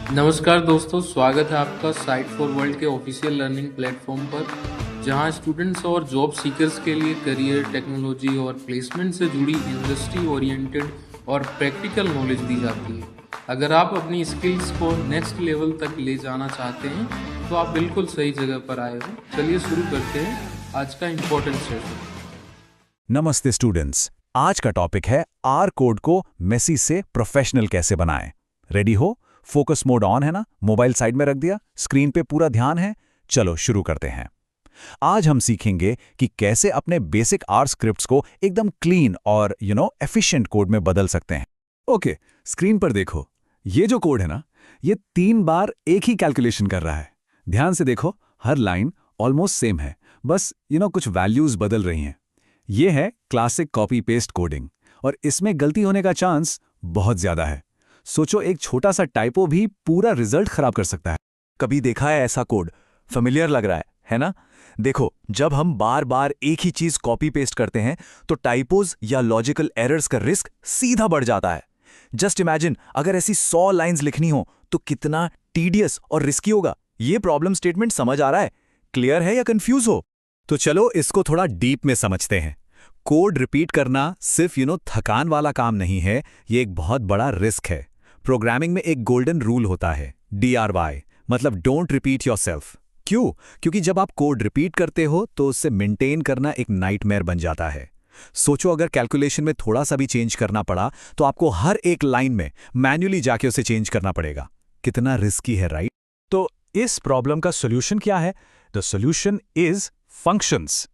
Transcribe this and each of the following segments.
नमस्कार दोस्तों, स्वागत है आपका साइट फॉर वर्ल्ड के ऑफिशियल लर्निंग प्लेटफॉर्म पर, जहां स्टूडेंट्स और जॉब सीकर्स के लिए करियर, टेक्नोलॉजी और प्लेसमेंट से जुड़ी इंडस्ट्री ओरिएंटेड और प्रैक्टिकल नॉलेज दी जाती है। अगर आप अपनी स्किल्स को नेक्स्ट लेवल तक ले जाना चाहते हैं तो आप बिल्कुल सही जगह पर आए हो। चलिए शुरू करते हैं आज का इम्पोर्टेंट सेशन। नमस्ते स्टूडेंट्स, आज का टॉपिक है आर कोड को मेसी से प्रोफेशनल कैसे बनाएं। रेडी हो? फोकस मोड ऑन है ना? मोबाइल साइड में रख दिया? स्क्रीन पे पूरा ध्यान है? चलो शुरू करते हैं। आज हम सीखेंगे कि कैसे अपने बेसिक आर स्क्रिप्ट्स को एकदम क्लीन और एफिशिएंट कोड में बदल सकते हैं। ओके, स्क्रीन पर देखो। ये जो कोड है ना, ये 3 बार एक ही कैलकुलेशन कर रहा है। ध्यान से देखो, हर लाइन ऑलमोस्ट सेम है, बस कुछ वैल्यूज बदल रही हैं। ये है क्लासिक कॉपी पेस्ट कोडिंग, और इसमें गलती होने का चांस बहुत ज्यादा है। सोचो, एक छोटा सा टाइपो भी पूरा रिजल्ट खराब कर सकता है। कभी देखा है ऐसा कोड? फेमिलियर लग रहा है ना? देखो, जब हम बार बार एक ही चीज कॉपी पेस्ट करते हैं तो टाइपोज या लॉजिकल एरर्स का रिस्क सीधा बढ़ जाता है। जस्ट इमेजिन, अगर ऐसी 100 लाइंस लिखनी हो तो कितना टीडियस और रिस्की होगा। ये प्रॉब्लम स्टेटमेंट समझ आ रहा है? क्लियर है या कंफ्यूज हो? तो चलो इसको थोड़ा डीप में समझते हैं। कोड रिपीट करना सिर्फ थकान वाला काम नहीं है, ये एक बहुत बड़ा रिस्क है। प्रोग्रामिंग में एक गोल्डन रूल होता है, DRY, मतलब डोंट रिपीट योरसेल्फ। क्यों? क्योंकि जब आप कोड रिपीट करते हो तो उससे मेंटेन करना एक नाइटमेयर बन जाता है। सोचो, अगर कैलकुलेशन में थोड़ा सा भी चेंज करना पड़ा तो आपको हर एक लाइन में मैन्युअली जाके उसे चेंज करना पड़ेगा। कितना रिस्की है, राइट? तो इस प्रॉब्लम का सोल्यूशन क्या है? The solution is functions.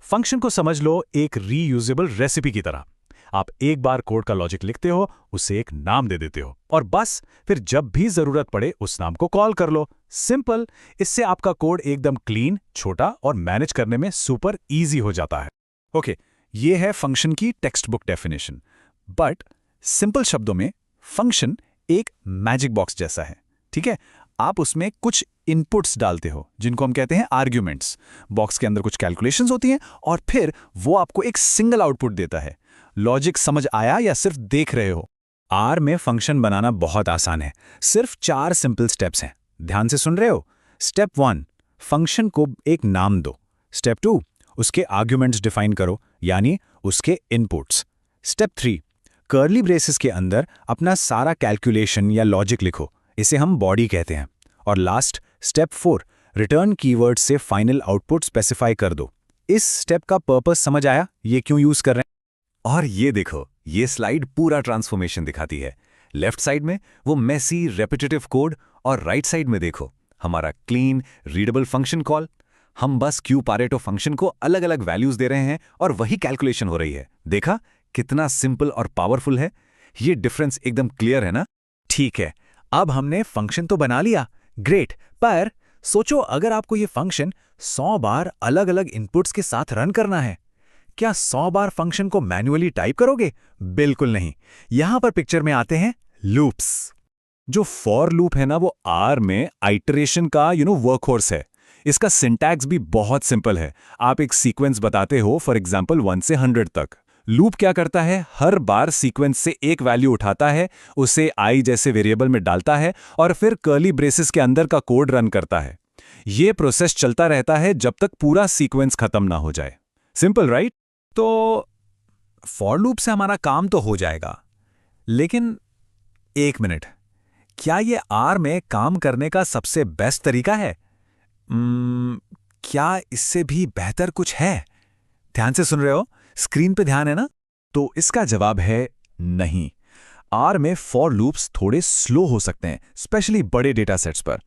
Function को समझ लो एक रीयूजेबल रेसिपी की तरह। आप एक बार कोड का लॉजिक लिखते हो, उसे एक नाम दे देते हो, और बस फिर जब भी जरूरत पड़े उस नाम को कॉल कर लो। सिंपल। इससे आपका कोड एकदम क्लीन, छोटा और मैनेज करने में सुपर इजी हो जाता है। ओके, ये है फंक्शन की text book definition. But simple शब्दों में, फंक्शन एक मैजिक बॉक्स जैसा है। ठीक है, आप उसमें कुछ इनपुट्स डालते हो जिनको हम कहते हैं आर्ग्यूमेंट्स। बॉक्स के अंदर कुछ कैलकुलेशंस होती हैं और फिर वो आपको एक सिंगल आउटपुट देता है। लॉजिक समझ आया या सिर्फ देख रहे हो? आर में फंक्शन बनाना बहुत आसान है। सिर्फ 4 सिंपल स्टेप्स हैं। ध्यान से सुन रहे हो? स्टेप 1, फंक्शन को एक नाम दो। स्टेप 2, उसके आर्ग्यूमेंट्स डिफाइन करो, यानी उसके इनपुट्स। स्टेप 3, कर्ली ब्रेसेस के अंदर अपना सारा कैलकुलेशन या लॉजिक लिखो, इसे हम बॉडी कहते हैं। और लास्ट, स्टेप 4, रिटर्न कीवर्ड से फाइनल आउटपुट स्पेसिफाई कर दो। इस स्टेप का पर्पस समझ आया? ये क्यों यूज कर रहे हैं? और ये देखो, ये स्लाइड पूरा ट्रांसफॉर्मेशन दिखाती है। लेफ्ट साइड में वो मेसी रेपिटेटिव कोड, और राइट साइड में देखो हमारा क्लीन रीडेबल फंक्शन कॉल। हम बस क्यू पारेटो फंक्शन को अलग अलग वैल्यूज दे रहे हैं और वही कैलकुलेशन हो रही है। देखा कितना सिंपल और पावरफुल है? ये डिफरेंस एकदम क्लियर है ना? ठीक है, अब हमने फंक्शन तो बना लिया, ग्रेट। पर सोचो, अगर आपको ये फंक्शन 100 बार अलग अलग इनपुट्स के साथ रन करना है, क्या 100 बार फंक्शन को मैन्युअली टाइप करोगे? बिल्कुल नहीं। यहां पर पिक्चर में आते हैं लूप्स। जो फॉर लूप है ना, वो आर में आइटरेशन का वर्कहॉर्स है। इसका सिंटैक्स भी बहुत सिंपल है। आप एक सीक्वेंस बताते हो, फॉर एग्जांपल 1 से 100 तक। लूप क्या करता है? हर बार सीक्वेंस से एक वैल्यू उठाता है, उसे आई जैसे वेरिएबल में डालता है और फिर कर्ली ब्रेसेस के अंदर का कोड रन करता है। यह प्रोसेस चलता रहता है जब तक पूरा सीक्वेंस खत्म ना हो जाए। Simple, right? तो फॉर लूप से हमारा काम तो हो जाएगा, लेकिन एक मिनट, क्या ये आर में काम करने का सबसे बेस्ट तरीका है? क्या इससे भी बेहतर कुछ है? ध्यान से सुन रहे हो? स्क्रीन पे ध्यान है ना? तो इसका जवाब है नहीं। आर में फॉर लूप्स थोड़े स्लो हो सकते हैं, स्पेशली बड़े डेटा सेट्स पर।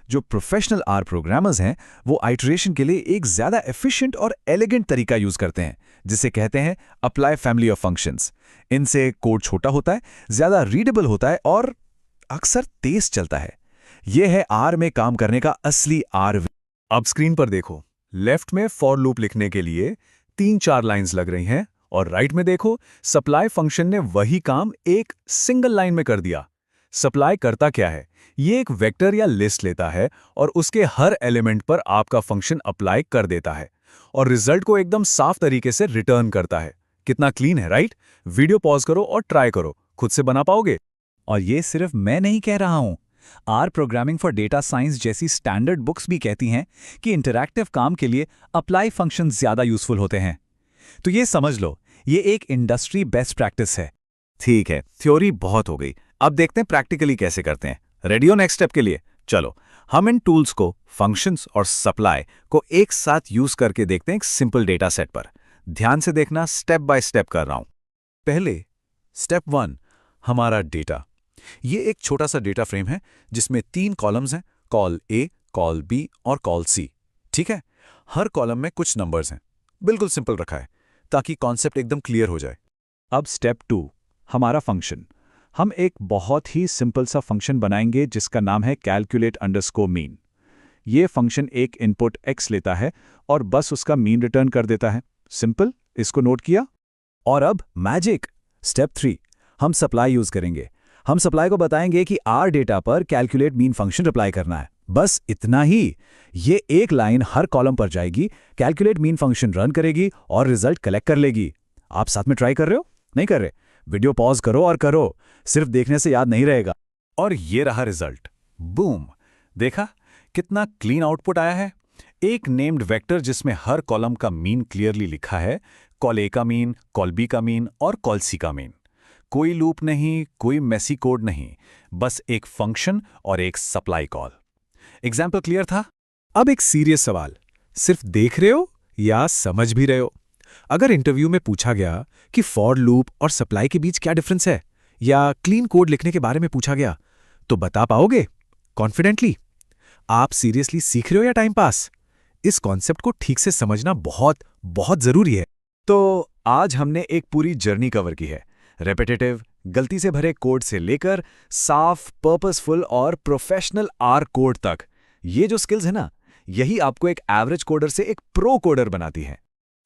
जो प्रोफेशनल आर प्रोग्रामर्स हैं, वो आइटरेशन के लिए एक ज्यादा एफिशिएंट और एलिगेंट तरीका यूज करते हैं, जिसे कहते हैं अप्लाई फैमिली ऑफ फंक्शंस। इनसे कोड छोटा होता है, ज्यादा रीडेबल होता है और अक्सर तेज चलता है। यह है आर में काम करने का असली आर। अब स्क्रीन पर देखो, लेफ्ट में फॉर लूप लिखने के लिए 3-4 लाइंस लग रही हैं, और राइट में देखो सप्लाई फंक्शन ने वही काम एक सिंगल लाइन में कर दिया। सप्लाई करता क्या है? ये एक वेक्टर या लिस्ट लेता है और उसके हर एलिमेंट पर आपका फंक्शन अप्लाई कर देता है और रिजल्ट को एकदम साफ तरीके से रिटर्न करता है। कितना क्लीन है, राइट? वीडियो पॉज करो और ट्राई करो, खुद से बना पाओगे। और ये सिर्फ मैं नहीं कह रहा हूं, R programming for data science जैसी स्टैंडर्ड बुक्स भी कहती हैं कि इंटरैक्टिव काम के लिए अप्लाई फंक्शन ज्यादा यूजफुल होते हैं। तो ये समझ लो, ये एक इंडस्ट्री बेस्ट प्रैक्टिस है। ठीक है, थ्योरी बहुत हो गई, अब देखते हैं प्रैक्टिकली कैसे करते हैं। रेडी हो नेक्स्ट स्टेप के लिए? चलो हम इन टूल्स को, फंक्शंस और सप्लाई को एक साथ यूज करके देखते हैं एक सिंपल डेटा सेट पर। ध्यान से देखना, स्टेप बाय स्टेप कर रहा हूं। पहले स्टेप 1, हमारा डेटा। ये एक छोटा सा डेटा फ्रेम है जिसमें 3 कॉलम्स हैं, कॉल ए, कॉल बी और कॉल सी। ठीक है, हर कॉलम में कुछ नंबर्स हैं। बिल्कुल सिंपल रखा है ताकि कॉन्सेप्ट एकदम क्लियर हो जाए। अब स्टेप 2, हमारा फंक्शन। हम एक बहुत ही सिंपल सा फंक्शन बनाएंगे जिसका नाम है calculate_mean। ये फंक्शन एक इनपुट x लेता है और बस उसका मीन रिटर्न कर देता है। सिंपल, इसको नोट किया? और अब मैजिक, स्टेप 3, हम सप्लाई यूज करेंगे। हम सप्लाई को बताएंगे कि आर डेटा पर कैलकुलेट मीन फंक्शन अप्लाई करना है। बस इतना ही। ये एक लाइन हर कॉलम पर जाएगी, कैलकुलेट मीन फंक्शन रन करेगी और रिजल्ट कलेक्ट कर लेगी। आप साथ में ट्राई कर रहे हो? नहीं कर रहे? वीडियो पॉज करो और करो, सिर्फ देखने से याद नहीं रहेगा। और ये रहा रिजल्ट, बूम। देखा कितना क्लीन आउटपुट आया है? एक नेम्ड वेक्टर जिसमें हर कॉलम का मीन क्लियरली लिखा है, कॉल ए का मीन, कॉल बी का मीन और कॉल सी का मीन। कोई लूप नहीं, कोई मेसी कोड नहीं, बस एक फंक्शन और एक सप्लाई कॉल। एग्जाम्पल क्लियर था? अब एक सीरियस सवाल, सिर्फ देख रहे हो या समझ भी रहे हो? अगर इंटरव्यू में पूछा गया कि फॉर लूप और सप्लाई के बीच क्या डिफरेंस है, या क्लीन कोड लिखने के बारे में पूछा गया, तो बता पाओगे कॉन्फिडेंटली? आप सीरियसली सीख रहे हो या टाइम पास? इस कॉन्सेप्ट को ठीक से समझना बहुत बहुत जरूरी है। तो आज हमने एक पूरी जर्नी कवर की है, रेपिटेटिव, गलती से भरे कोड से लेकर साफ, पर्पसफुल और प्रोफेशनल आर कोड तक। ये जो स्किल्स है ना, यही आपको एक एवरेज कोडर से एक प्रो कोडर बनाती है।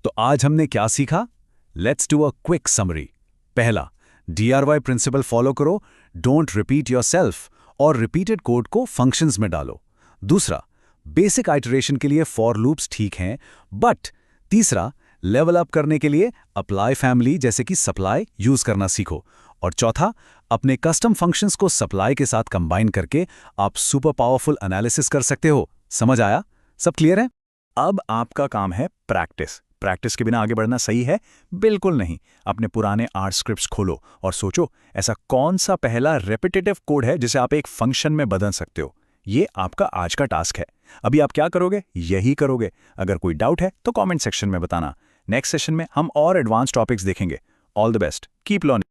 तो आज हमने क्या सीखा? Let's do a quick summary. पहला, DRY प्रिंसिपल फॉलो करो, डोंट रिपीट योरसेल्फ, और रिपीटेड कोड को फंक्शंस में डालो। दूसरा, बेसिक आइटरेशन के लिए फॉर लूप्स ठीक हैं, बट तीसरा, लेवल अप करने के लिए अप्लाई फैमिली जैसे कि सप्लाई यूज करना सीखो। और चौथा, अपने कस्टम फंक्शंस को सप्लाई के साथ कंबाइन करके आप सुपर पावरफुल एनालिसिस कर सकते हो। समझ आया? सब क्लियर है? अब आपका काम है प्रैक्टिस। प्रैक्टिस के बिना आगे बढ़ना सही है? बिल्कुल नहीं। अपने पुराने आर स्क्रिप्ट्स खोलो और सोचो, ऐसा कौन सा पहला रेपिटेटिव कोड है जिसे आप एक फंक्शन में बदल सकते हो। ये आपका आज का टास्क है। अभी आप क्या करोगे? यही करोगे। अगर कोई डाउट है तो कमेंट सेक्शन में बताना। नेक्स्ट सेशन में हम और एडवांस टॉपिक्स देखेंगे। All the best, keep learning.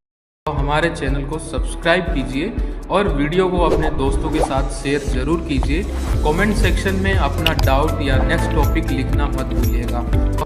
तो हमारे चैनल को सब्सक्राइब कीजिए और वीडियो को अपने दोस्तों के साथ शेयर जरूर कीजिए। कमेंट सेक्शन में अपना डाउट या नेक्स्ट टॉपिक लिखना मत भूलिएगा।